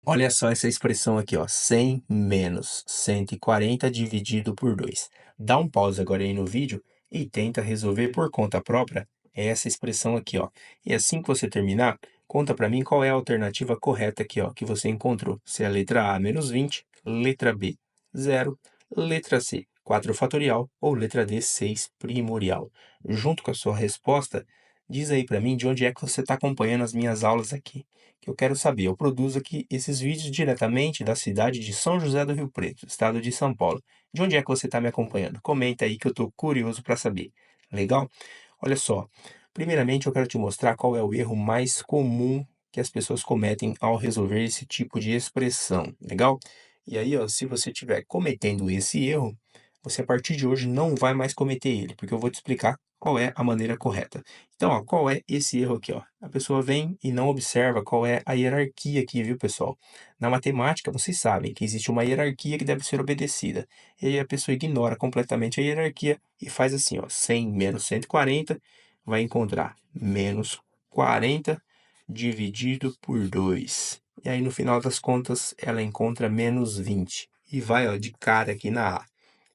Olha só essa expressão aqui, ó, 100 menos 140 dividido por 2. Dá um pause agora aí no vídeo e tenta resolver por conta própria essa expressão aqui, ó. E assim que você terminar, conta para mim qual é a alternativa correta aqui, ó, que você encontrou. Se é a letra A, menos 20, letra B, 0, letra C, 4 fatorial ou letra D, 6 primorial. Junto com a sua resposta, diz aí para mim de onde é que você está acompanhando as minhas aulas aqui que eu quero saber. Eu produzo aqui esses vídeos diretamente da cidade de São José do Rio Preto, estado de São Paulo. De onde é que você está me acompanhando? Comenta aí que eu estou curioso para saber. Legal? Olha só. Primeiramente, eu quero te mostrar qual é o erro mais comum que as pessoas cometem ao resolver esse tipo de expressão. Legal? E aí, ó, se você estiver cometendo esse erro, você a partir de hoje não vai mais cometer ele, porque eu vou te explicar qual é a maneira correta. Então, ó, qual é esse erro aqui, ó? A pessoa vem e não observa qual é a hierarquia aqui, viu, pessoal? Na matemática, vocês sabem que existe uma hierarquia que deve ser obedecida. E aí a pessoa ignora completamente a hierarquia e faz assim, ó, 100 menos 140 vai encontrar menos 40 dividido por 2. E aí, no final das contas, ela encontra menos 20. E vai, ó, de cara aqui na A.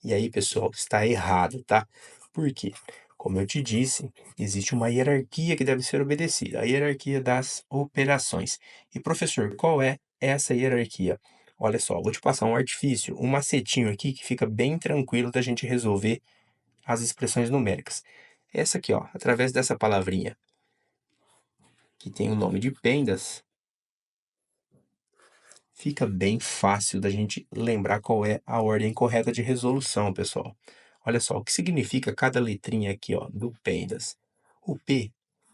E aí, pessoal, está errado, tá? Por quê? Como eu te disse, existe uma hierarquia que deve ser obedecida, a hierarquia das operações. E professor, qual é essa hierarquia? Olha só, vou te passar um artifício, um macetinho aqui que fica bem tranquilo da gente resolver as expressões numéricas. Essa aqui, ó, através dessa palavrinha que tem o nome de pendas, fica bem fácil da gente lembrar qual é a ordem correta de resolução, pessoal. Olha só, o que significa cada letrinha aqui, ó, do pendas. O P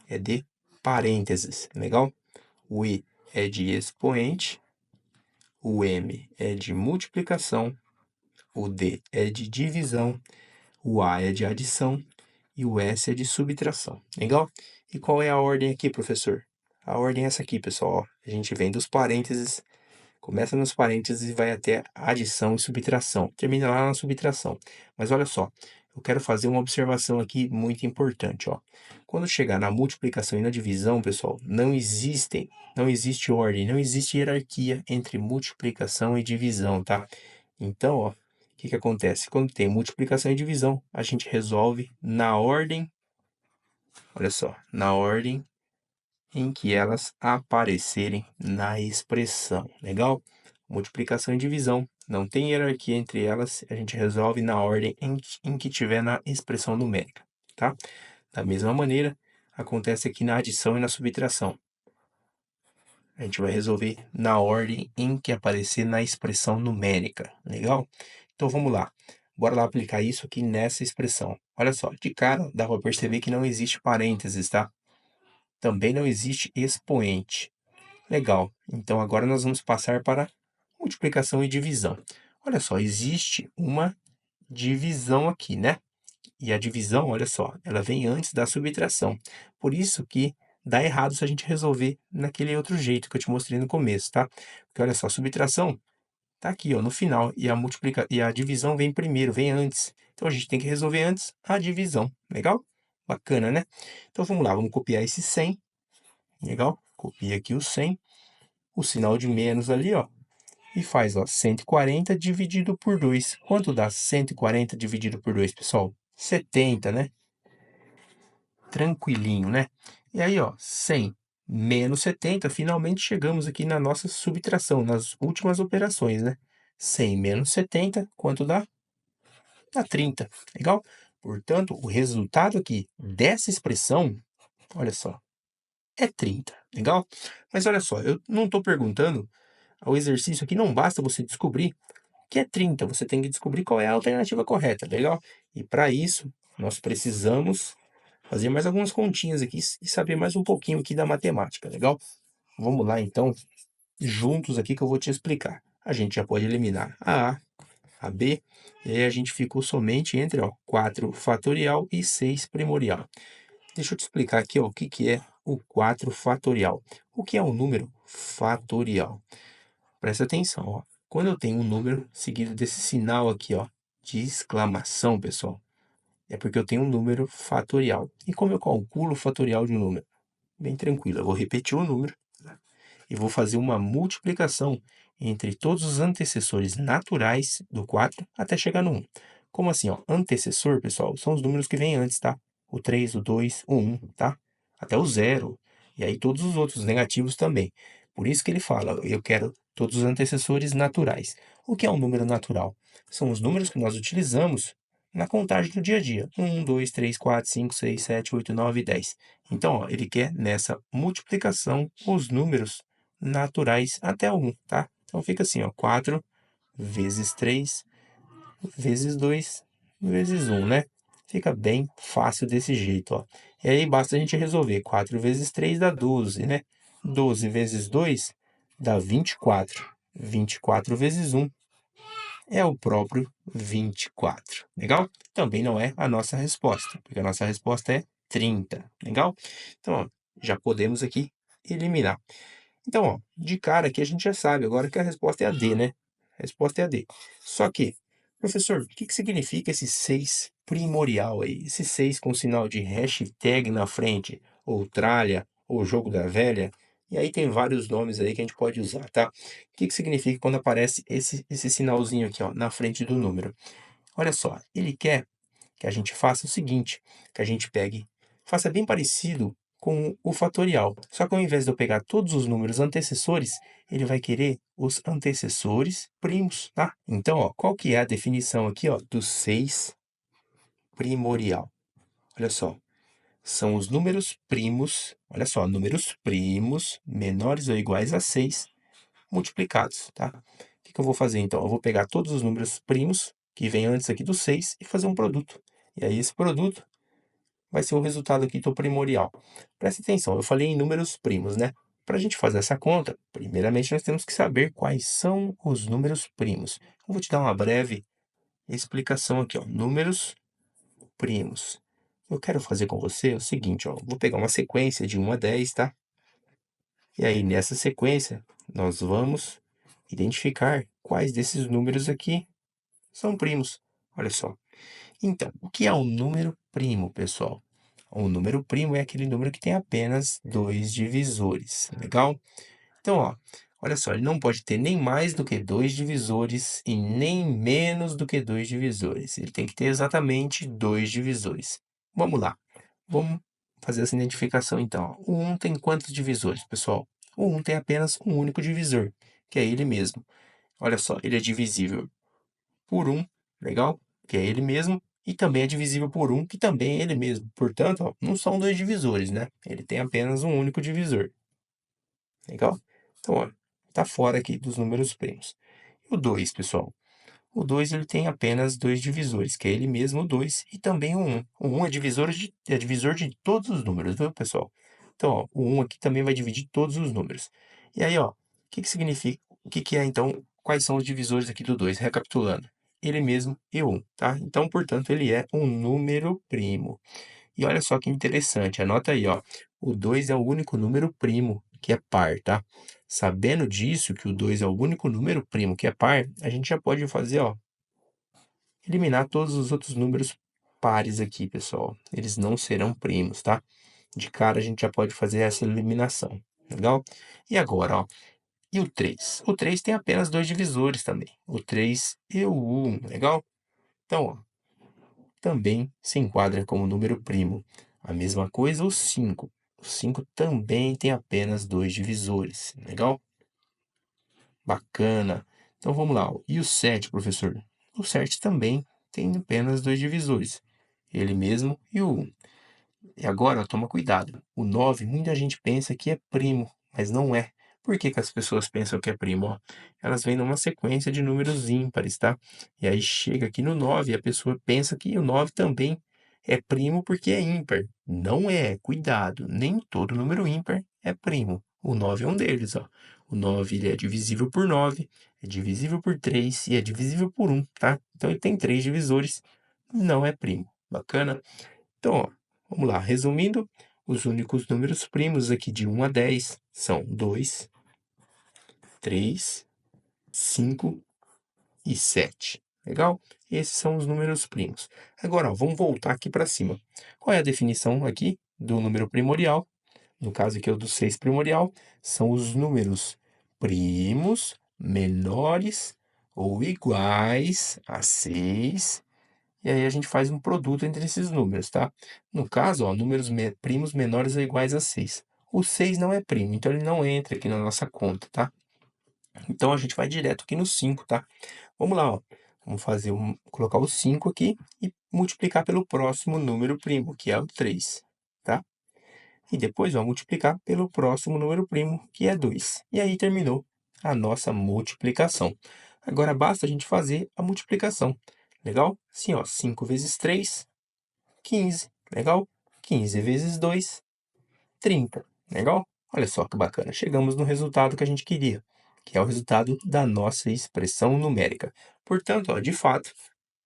é de parênteses, legal? O E é de expoente, o M é de multiplicação, o D é de divisão, o A é de adição e o S é de subtração, legal? E qual é a ordem aqui, professor? A ordem é essa aqui, pessoal, ó. A gente vem dos parênteses, começa nos parênteses e vai até adição e subtração. Termina lá na subtração. Mas olha só, eu quero fazer uma observação aqui muito importante, ó. Quando chegar na multiplicação e na divisão, pessoal, não existe ordem, não existe hierarquia entre multiplicação e divisão, tá? Então, ó, o que que acontece? Quando tem multiplicação e divisão, a gente resolve na ordem, olha só, na ordem em que elas aparecerem na expressão, legal? Multiplicação e divisão, não tem hierarquia entre elas, a gente resolve na ordem em que tiver na expressão numérica, tá? Da mesma maneira, acontece aqui na adição e na subtração. A gente vai resolver na ordem em que aparecer na expressão numérica, legal? Então vamos lá, bora lá aplicar isso aqui nessa expressão. Olha só, de cara dá para perceber que não existe parênteses, tá? Também não existe expoente. Legal. Então agora nós vamos passar para multiplicação e divisão. Olha só, existe uma divisão aqui, né? E a divisão, olha só, ela vem antes da subtração. Por isso que dá errado se a gente resolver naquele outro jeito que eu te mostrei no começo, tá? Porque olha só, a subtração tá aqui, ó, no final, e a divisão vem primeiro, vem antes. Então a gente tem que resolver antes a divisão. Legal? Bacana, né? Então vamos lá, vamos copiar esse 100. Legal? Copia aqui o 100, o sinal de menos ali, ó, e faz, ó, 140 dividido por 2. Quanto dá 140 dividido por 2, pessoal? 70, né? Tranquilinho, né? E aí, ó, 100 menos 70, finalmente chegamos aqui na nossa subtração, nas últimas operações, né? 100 menos 70, quanto dá? Dá 30, legal? Portanto, o resultado aqui dessa expressão, olha só, é 30, legal? Mas olha só, eu não estou perguntando, o exercício aqui não basta você descobrir que é 30, você tem que descobrir qual é a alternativa correta, legal? E para isso, nós precisamos fazer mais algumas continhas aqui e saber mais um pouquinho aqui da matemática, legal? Vamos lá, então, juntos aqui que eu vou te explicar. A gente já pode eliminar a B, e aí a gente ficou somente entre, ó, 4 fatorial e 6 primorial. Deixa eu te explicar aqui, ó, o que que é o 4 fatorial. O que é um número fatorial? Presta atenção, ó. Quando eu tenho um número seguido desse sinal aqui, ó, de exclamação, pessoal, é porque eu tenho um número fatorial. E como eu calculo o fatorial de um número? Bem tranquilo, eu vou repetir o número, tá? e vou fazer uma multiplicação entre todos os antecessores naturais do 4 até chegar no 1. Como assim, ó? Antecessor, pessoal, são os números que vêm antes, tá? O 3, o 2, o 1, tá? Até o 0. E aí todos os outros negativos também. Por isso que ele fala, eu quero todos os antecessores naturais. O que é um número natural? São os números que nós utilizamos na contagem do dia a dia. 1, 2, 3, 4, 5, 6, 7, 8, 9 e 10. Então, ó, ele quer nessa multiplicação os números naturais até o 1, tá? Então fica assim, ó, 4 vezes 3 vezes 2 vezes 1, né? Fica bem fácil desse jeito, ó. E aí basta a gente resolver. 4 vezes 3 dá 12, né? 12 vezes 2 dá 24. 24 vezes 1 é o próprio 24. Legal? Também não é a nossa resposta, porque a nossa resposta é 30. Legal? Então, ó, já podemos aqui eliminar. Então, ó, de cara aqui a gente já sabe agora que a resposta é a D, né? A resposta é a D. Só que, professor, o que que significa esse 6 primordial aí? Esse 6 com sinal de hashtag na frente, ou tralha, ou jogo da velha? E aí tem vários nomes aí que a gente pode usar, tá? O que que significa quando aparece esse sinalzinho aqui, ó, na frente do número? Olha só, ele quer que a gente faça o seguinte, que a gente pegue, faça bem parecido com o fatorial. Só que ao invés de eu pegar todos os números antecessores, ele vai querer os antecessores primos, tá? Então, ó, qual que é a definição aqui, ó, do 6 primorial? Olha só, são os números primos, olha só, números primos menores ou iguais a 6 multiplicados, tá? O que que eu vou fazer então? Eu vou pegar todos os números primos que vêm antes aqui do 6 e fazer um produto. E aí esse produto vai ser o resultado aqui do primorial. Preste atenção, eu falei em números primos, né? Para a gente fazer essa conta, primeiramente nós temos que saber quais são os números primos. Eu vou te dar uma breve explicação aqui, ó. Números primos. Eu quero fazer com você o seguinte, ó. Vou pegar uma sequência de 1 a 10, tá? E aí, nessa sequência, nós vamos identificar quais desses números aqui são primos. Olha só. Então, o que é um número primo, pessoal? Um número primo é aquele número que tem apenas dois divisores, legal? Então, ó, olha só, ele não pode ter nem mais do que dois divisores e nem menos do que dois divisores. Ele tem que ter exatamente dois divisores. Vamos lá, vamos fazer essa identificação então. Ó. O 1 tem quantos divisores, pessoal? O 1 tem apenas um único divisor, que é ele mesmo. Olha só, ele é divisível por um, legal? Que é ele mesmo, e também é divisível por um, que também é ele mesmo. Portanto, ó, não são dois divisores, né? Ele tem apenas um único divisor, legal? Então, ó, tá fora aqui dos números primos. E o 2, pessoal? O 2 ele tem apenas dois divisores, que é ele mesmo, o 2, e também o 1. O 1 é divisor de todos os números, viu, pessoal? Então, ó, o 1 aqui também vai dividir todos os números. E aí, ó, o que que significa, o que que é, então, quais são os divisores aqui do 2? Recapitulando, ele mesmo e o 1, tá? Então, portanto, ele é um número primo. E olha só que interessante, anota aí, ó, o 2 é o único número primo que é par, tá? Sabendo disso, que o 2 é o único número primo que é par, a gente já pode fazer, ó, eliminar todos os outros números pares aqui, pessoal. Eles não serão primos, tá? De cara a gente já pode fazer essa eliminação, legal? E agora, ó, e o 3? O 3 tem apenas dois divisores também, o 3 e o 1, legal? Então, ó, também se enquadra como número primo. A mesma coisa o 5. O 5 também tem apenas dois divisores, legal? Bacana. Então vamos lá. E o 7, professor? O 7 também tem apenas dois divisores, ele mesmo e o 1. E agora, ó, toma cuidado. O 9, muita gente pensa que é primo, mas não é. Por que que as pessoas pensam que é primo? Ó? Elas vêm numa sequência de números ímpares, tá? E aí chega aqui no 9 e a pessoa pensa que o 9 também é primo porque é ímpar. Não é, cuidado. Nem todo número ímpar é primo. O 9 é um deles, ó. O 9 ele é divisível por 9, é divisível por 3 e é divisível por 1, tá? Então ele tem três divisores, não é primo. Bacana? Então, ó, vamos lá. Resumindo, os únicos números primos aqui de 1 a 10 são 2, 3, 5 e 7. Legal? Esses são os números primos. Agora, ó, vamos voltar aqui para cima. Qual é a definição aqui do número primorial? no caso aqui é o do 6 primorial, são os números primos, menores ou iguais a 6. E aí a gente faz um produto entre esses números, tá? No caso, ó, números primos menores ou iguais a 6. O 6 não é primo, então ele não entra aqui na nossa conta, tá? Então a gente vai direto aqui no 5, tá? Vamos lá, ó. Vamos colocar o 5 aqui e multiplicar pelo próximo número primo, que é o 3, tá? E depois vamos multiplicar pelo próximo número primo, que é 2. E aí terminou a nossa multiplicação. Agora basta a gente fazer a multiplicação. Legal? Assim, ó, 5 vezes 3, 15. Legal? 15 vezes 2, 30. Legal? Olha só que bacana. Chegamos no resultado que a gente queria, que é o resultado da nossa expressão numérica. Portanto, ó, de fato,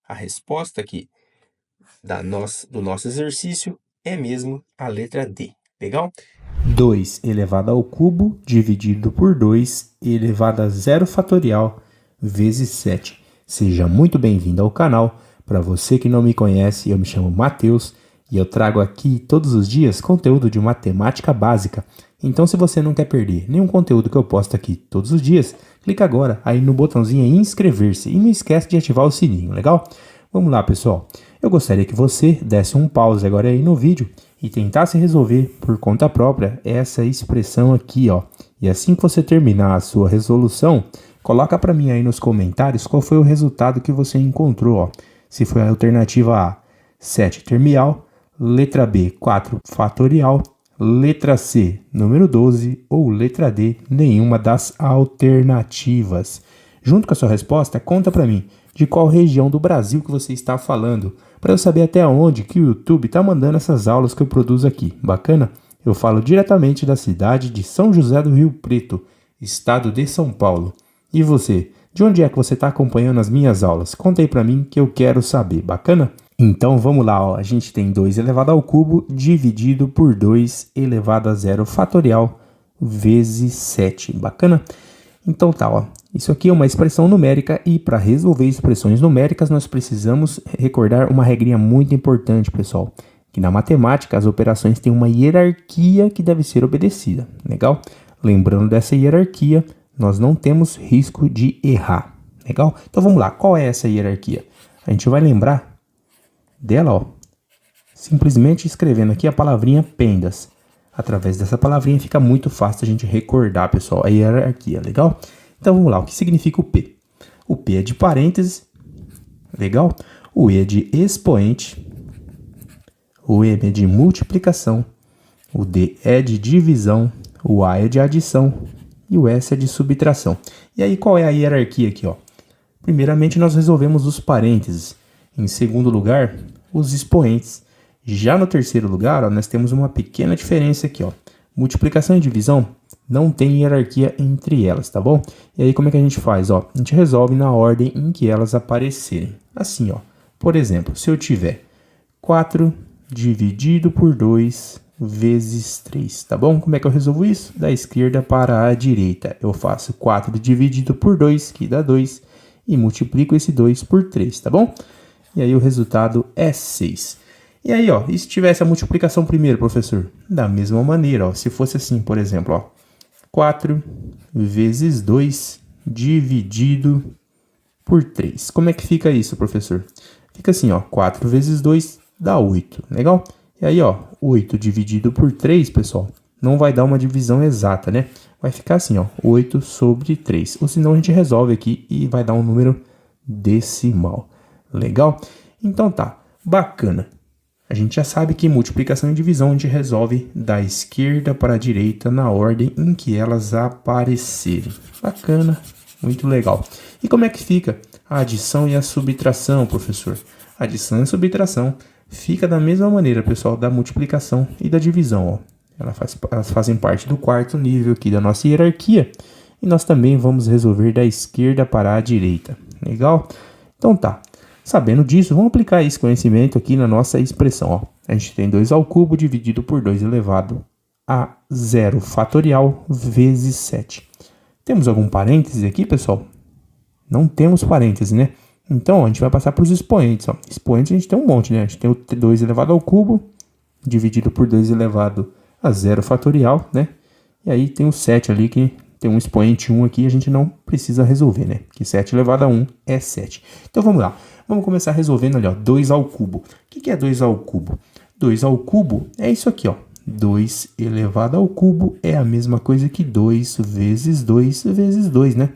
a resposta aqui do nosso exercício é mesmo a letra D. Legal? 2 elevado ao cubo dividido por 2 elevado a zero fatorial vezes 7. Seja muito bem-vindo ao canal. Para você que não me conhece, eu me chamo Matheus e eu trago aqui todos os dias conteúdo de matemática básica. Então, se você não quer perder nenhum conteúdo que eu posto aqui todos os dias, clica agora aí no botãozinho inscrever-se e não esquece de ativar o sininho, legal? Vamos lá, pessoal. Eu gostaria que você desse um pause agora aí no vídeo e tentasse resolver por conta própria essa expressão aqui, ó. E assim que você terminar a sua resolução, coloca para mim aí nos comentários qual foi o resultado que você encontrou, ó. Se foi a alternativa A, 7 termial, letra B, 4 fatorial, letra C, número 12 ou letra D, nenhuma das alternativas. Junto com a sua resposta, conta para mim de qual região do Brasil que você está falando, para eu saber até onde que o YouTube está mandando essas aulas que eu produzo aqui. Bacana? Eu falo diretamente da cidade de São José do Rio Preto, estado de São Paulo. E você? De onde é que você está acompanhando as minhas aulas? Conta aí para mim que eu quero saber. Bacana? Então vamos lá, ó. A gente tem 2 elevado ao cubo dividido por 2 elevado a zero fatorial vezes 7. Bacana? Então tá, ó. Isso aqui é uma expressão numérica e para resolver expressões numéricas nós precisamos recordar uma regrinha muito importante, pessoal, que na matemática as operações têm uma hierarquia que deve ser obedecida, legal? Lembrando dessa hierarquia, nós não temos risco de errar, legal? Então vamos lá, qual é essa hierarquia? A gente vai lembrar dela, ó, simplesmente escrevendo aqui a palavrinha pendas. Através dessa palavrinha fica muito fácil a gente recordar, pessoal, a hierarquia, legal? Então vamos lá, o que significa o P? O P é de parênteses, legal? O E é de expoente, o M é de multiplicação, o D é de divisão, o A é de adição e o S é de subtração. E aí qual é a hierarquia aqui, ó? Primeiramente nós resolvemos os parênteses, em segundo lugar, os expoentes. Já no terceiro lugar, ó, nós temos uma pequena diferença aqui, ó. Multiplicação e divisão não tem hierarquia entre elas, tá bom? E aí como é que a gente faz, ó? A gente resolve na ordem em que elas aparecerem. Assim, ó. Por exemplo, se eu tiver 4 dividido por 2 vezes 3, tá bom? Como é que eu resolvo isso? Da esquerda para a direita. Eu faço 4 dividido por 2, que dá 2, e multiplico esse 2 por 3, tá bom? E aí o resultado é 6. E aí, ó, e se tivesse a multiplicação primeiro, professor? Da mesma maneira, ó, se fosse assim, por exemplo, ó, 4 vezes 2 dividido por 3. Como é que fica isso, professor? Fica assim, ó, 4 vezes 2 dá 8, legal? E aí, ó, 8 dividido por 3, pessoal, não vai dar uma divisão exata, né? Vai ficar assim, ó, 8 sobre 3. Ou senão a gente resolve aqui e vai dar um número decimal. Legal? Então tá, bacana. A gente já sabe que multiplicação e divisão a gente resolve da esquerda para a direita na ordem em que elas aparecerem. Bacana, muito legal. E como é que fica a adição e a subtração, professor? A adição e a subtração fica da mesma maneira, pessoal, da multiplicação e da divisão, ó. Elas fazem parte do quarto nível aqui da nossa hierarquia e nós também vamos resolver da esquerda para a direita. Legal? Então tá. Sabendo disso, vamos aplicar esse conhecimento aqui na nossa expressão, ó. A gente tem 2 ao cubo dividido por 2 elevado a zero fatorial vezes 7. Temos algum parêntese aqui, pessoal? Não temos parêntese, né? Então, a gente vai passar para os expoentes, ó. Expoentes a gente tem um monte, né? A gente tem o 2 elevado ao cubo dividido por 2 elevado a 0 fatorial, né? E aí tem o 7 ali que tem um expoente 1 aqui, a gente não precisa resolver, né? Que 7 elevado a 1 é 7. Então vamos lá. Vamos começar resolvendo ali, ó, 2 ao cubo. O que é 2 ao cubo? 2 ao cubo é isso aqui, ó. 2 elevado ao cubo é a mesma coisa que 2 vezes 2 vezes 2, né?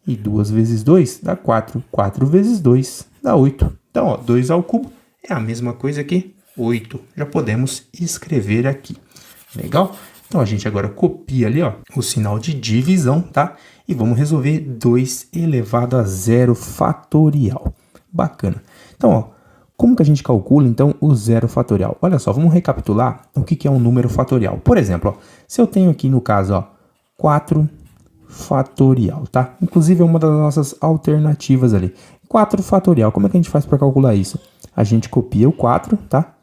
E 2 vezes 2 dá 4. 4 vezes 2 dá 8. Então, ó, 2 ao cubo é a mesma coisa que 8. Já podemos escrever aqui. Legal? Então, a gente agora copia ali, ó, o sinal de divisão, tá? E vamos resolver 2 elevado a 0 fatorial. Bacana. Então, ó, como que a gente calcula, então, o 0 fatorial? Olha só, vamos recapitular o que é um número fatorial. Por exemplo, ó, se eu tenho aqui no caso, ó, 4 fatorial, tá? Inclusive é uma das nossas alternativas ali. 4 fatorial, como é que a gente faz para calcular isso? A gente copia o 4, tá?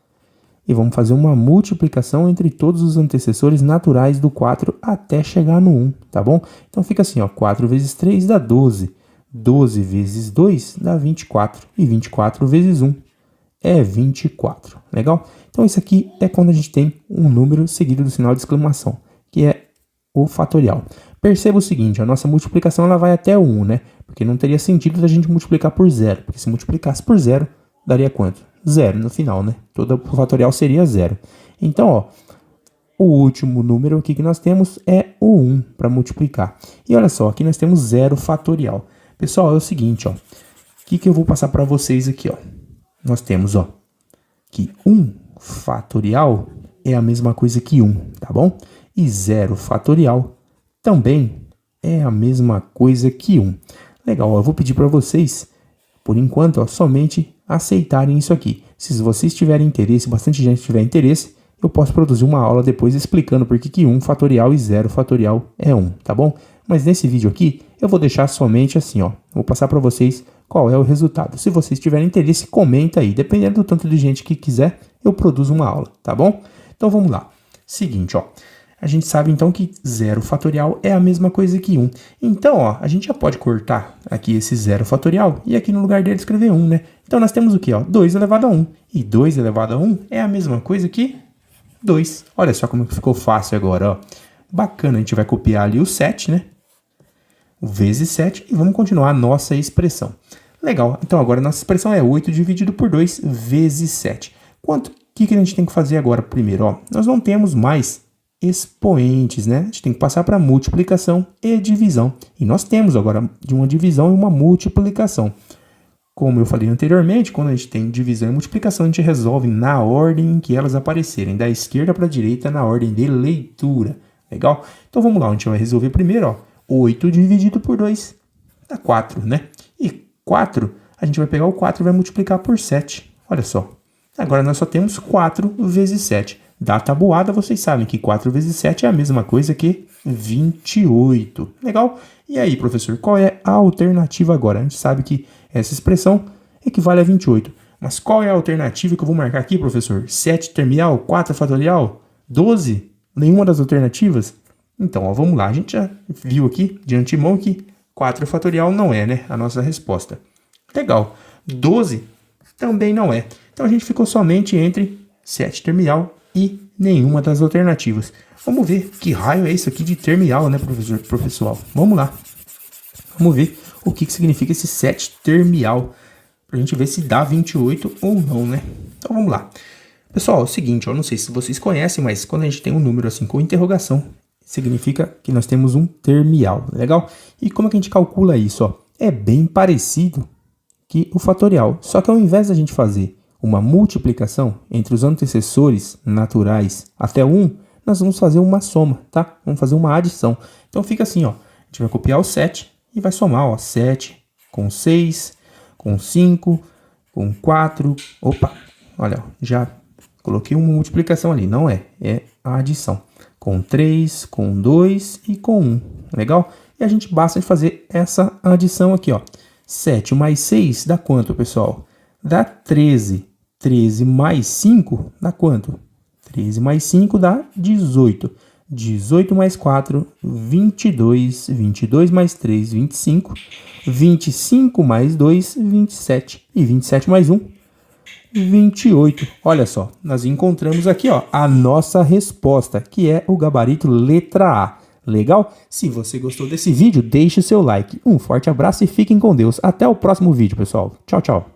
E vamos fazer uma multiplicação entre todos os antecessores naturais do 4 até chegar no 1, tá bom? Então fica assim, ó, 4 vezes 3 dá 12. 12 vezes 2 dá 24. E 24 vezes 1 é 24. Legal? Então isso aqui é quando a gente tem um número seguido do sinal de exclamação, que é o fatorial. Perceba o seguinte, a nossa multiplicação ela vai até o 1, né? Porque não teria sentido a gente multiplicar por 0, porque se multiplicasse por 0, daria quanto? 0 no final, né? Todo o fatorial seria 0. Então, ó, o último número aqui que nós temos é o 1 para multiplicar. E olha só, aqui nós temos 0 fatorial. Pessoal, é o seguinte, ó. O que eu vou passar para vocês aqui, ó? Nós temos, ó, que 1 fatorial é a mesma coisa que 1, tá bom? E 0 fatorial também é a mesma coisa que 1. Legal, ó, eu vou pedir para vocês, por enquanto, ó, somente aceitarem isso aqui. Se vocês tiverem interesse, bastante gente tiver interesse, eu posso produzir uma aula depois explicando por que 1 fatorial e 0 fatorial é 1, tá bom? Mas nesse vídeo aqui, eu vou deixar somente assim, ó. Vou passar para vocês qual é o resultado. Se vocês tiverem interesse, comenta aí. Dependendo do tanto de gente que quiser, eu produzo uma aula, tá bom? Então vamos lá. Seguinte, ó. A gente sabe então que 0 fatorial é a mesma coisa que 1. Então, ó, a gente já pode cortar aqui esse 0 fatorial e aqui no lugar dele escrever 1, né? Então nós temos o quê, ó? 2 elevado a 1. E 2 elevado a 1 é a mesma coisa que 2. Olha só como ficou fácil agora, ó. Bacana, a gente vai copiar ali o 7, né? O vezes 7 e vamos continuar a nossa expressão. Legal, então agora a nossa expressão é 8 dividido por 2 vezes 7. O que a gente tem que fazer agora primeiro? Ó, nós não temos mais expoentes, né? A gente tem que passar para multiplicação e divisão. E nós temos agora de uma divisão e uma multiplicação. Como eu falei anteriormente, quando a gente tem divisão e multiplicação, a gente resolve na ordem em que elas aparecerem, da esquerda para a direita, na ordem de leitura. Legal? Então vamos lá, a gente vai resolver primeiro, ó. 8 dividido por 2 dá 4, né? E 4, a gente vai pegar o 4 e vai multiplicar por 7. Olha só. Agora nós só temos 4 vezes 7. Da tabuada, vocês sabem que 4 vezes 7 é a mesma coisa que 28. Legal? E aí, professor, qual é a alternativa agora? A gente sabe que essa expressão equivale a 28. Mas qual é a alternativa que eu vou marcar aqui, professor? 7 termial? 4 fatorial? 12? Nenhuma das alternativas? Então, ó, vamos lá. A gente já viu aqui de antemão que 4 fatorial não é, né? A nossa resposta. Legal. 12 também não é. Então, a gente ficou somente entre 7 termial e nenhuma das alternativas. Vamos ver que raio é isso aqui de termial, né, professor? Vamos lá. Vamos ver o que significa esse 7 termial. Pra gente ver se dá 28 ou não, né? Então, vamos lá. Pessoal, é o seguinte, eu não sei se vocês conhecem, mas quando a gente tem um número assim com interrogação, significa que nós temos um termial, legal? E como é que a gente calcula isso, ó? É bem parecido que o fatorial, só que ao invés da gente fazer uma multiplicação entre os antecessores naturais até o 1, nós vamos fazer uma soma, tá? Vamos fazer uma adição. Então fica assim, ó. A gente vai copiar o 7 e vai somar, ó. 7 com 6, com 5, com 4. Opa, olha, ó, já coloquei uma multiplicação ali. Não é a adição. Com 3, com 2 e com 1. Legal? E a gente basta de fazer essa adição aqui, ó. 7 mais 6 dá quanto, pessoal? Dá 13. 13 mais 5 dá quanto? 13 mais 5 dá 18. 18 mais 4, 22. 22 mais 3, 25. 25 mais 2, 27. E 27 mais 1, 28. Olha só, nós encontramos aqui, ó, a nossa resposta, que é o gabarito letra A. Legal? Se você gostou desse vídeo, deixe seu like. Um forte abraço e fiquem com Deus. Até o próximo vídeo, pessoal. Tchau, tchau.